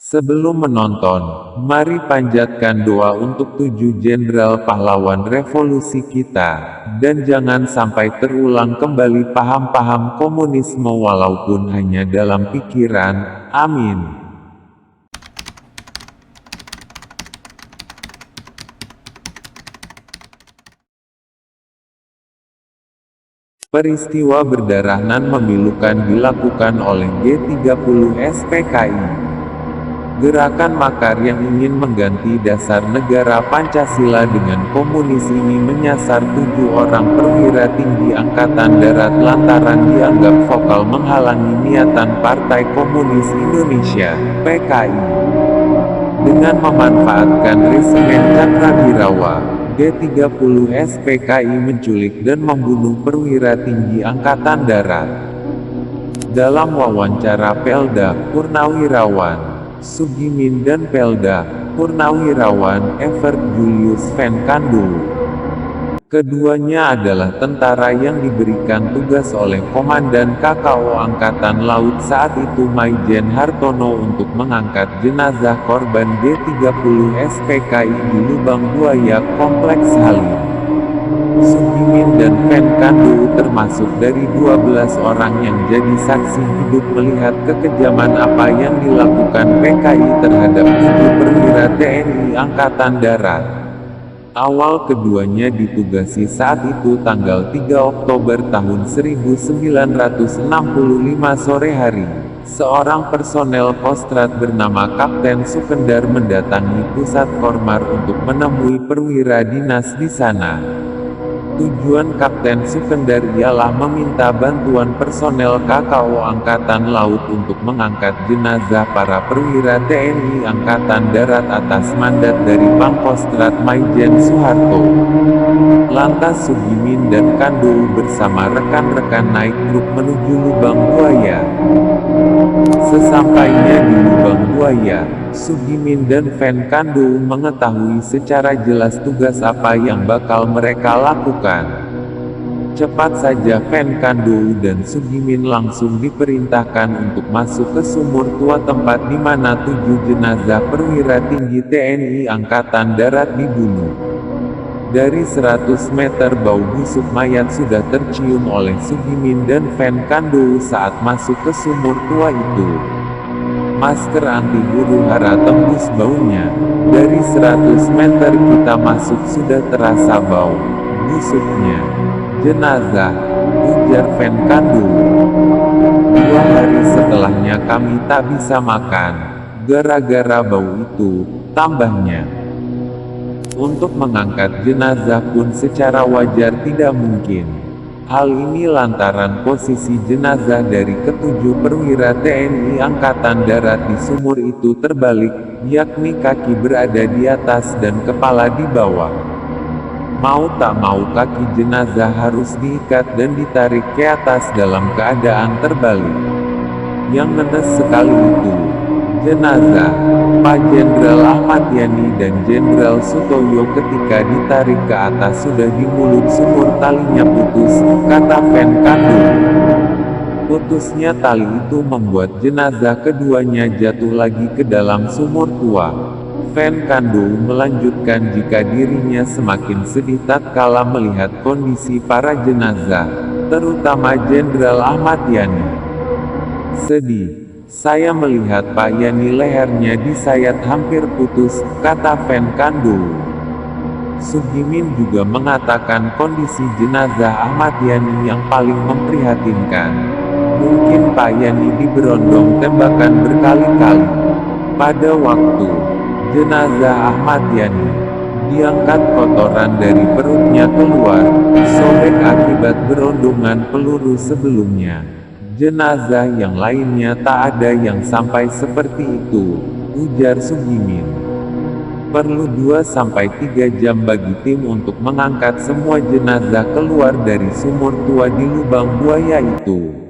Sebelum menonton, mari panjatkan doa untuk 7 jenderal pahlawan revolusi kita, dan jangan sampai terulang kembali paham-paham komunisme walaupun hanya dalam pikiran. Amin. Peristiwa berdarah nan memilukan dilakukan oleh G30 SPKI. Gerakan makar yang ingin mengganti dasar negara Pancasila dengan komunis ini menyasar 7 orang perwira tinggi Angkatan Darat lantaran dianggap vokal menghalangi niatan Partai Komunis Indonesia, PKI. Dengan memanfaatkan resimen Cakrabirawa, G30 SPKI menculik dan membunuh perwira tinggi Angkatan Darat. Dalam wawancara Pelda Purnawirawan Sugimin dan Pelda Purnawirawan Evert Julius Van Kandung. Keduanya adalah tentara yang diberikan tugas oleh Komandan KKO Angkatan Laut saat itu Maijen Hartono untuk mengangkat jenazah korban G30 SPKI di Lubang Buaya Kompleks Halim. Sugimin dan Van Kandung termasuk dari 12 orang yang jadi saksi hidup melihat kekejaman apa yang dilakukan PKI terhadap 7 perwira TNI Angkatan Darat. Awal keduanya ditugasi saat itu tanggal 3 Oktober tahun 1965 sore hari. Seorang personel Kostrad bernama Kapten Sukendar mendatangi pusat Kormar untuk menemui perwira dinas di sana. Tujuan Kapten Sukendar ialah meminta bantuan personel KKO Angkatan Laut untuk mengangkat jenazah para perwira TNI Angkatan Darat atas mandat dari Pangkostrat Maijen Soeharto. Lantas Sugimin dan Kandung bersama rekan-rekan naik truk menuju Lubang Buaya. Sesampainya di Lubang Buaya, Sugimin dan Van Kandung mengetahui secara jelas tugas apa yang bakal mereka lakukan. Cepat saja Van Kandung dan Sugimin langsung diperintahkan untuk masuk ke sumur tua tempat di mana 7 jenazah perwira tinggi TNI Angkatan Darat dibunuh. Dari 100 meter bau busuk mayat sudah tercium oleh Sugimin dan Van Kandung saat masuk ke sumur tua itu. Masker anti huru-hara tembus baunya. Dari 100 meter kita masuk sudah terasa bau busuknya jenazah, ujar Van Kandung. 2 hari setelahnya kami tak bisa makan, gara-gara bau itu, tambahnya. Untuk mengangkat jenazah pun secara wajar tidak mungkin. Hal ini lantaran posisi jenazah dari ketujuh perwira TNI Angkatan Darat di sumur itu terbalik, yakni kaki berada di atas dan kepala di bawah. Mau tak mau kaki jenazah harus diikat dan ditarik ke atas dalam keadaan terbalik. Yang ngenes sekali itu jenazah Pak Jenderal Ahmad Yani dan Jenderal Sutoyo ketika ditarik ke atas sudah di mulut sumur talinya putus, kata Van Kandung. Putusnya tali itu membuat jenazah keduanya jatuh lagi ke dalam sumur tua. Van Kandung melanjutkan jika dirinya semakin sedih tatkala melihat kondisi para jenazah, terutama Jenderal Ahmad Yani. Sedih. Saya melihat Pak Yani lehernya disayat hampir putus, kata Van Kandung. Sugimin juga mengatakan kondisi jenazah Ahmad Yani yang paling memprihatinkan. Mungkin Pak Yani diberondong tembakan berkali-kali. Pada waktu jenazah Ahmad Yani diangkat, kotoran dari perutnya keluar, sobek akibat berondongan peluru sebelumnya. Jenazah yang lainnya tak ada yang sampai seperti itu, ujar Sugimin. Perlu 2-3 jam bagi tim untuk mengangkat semua jenazah keluar dari sumur tua di Lubang Buaya itu.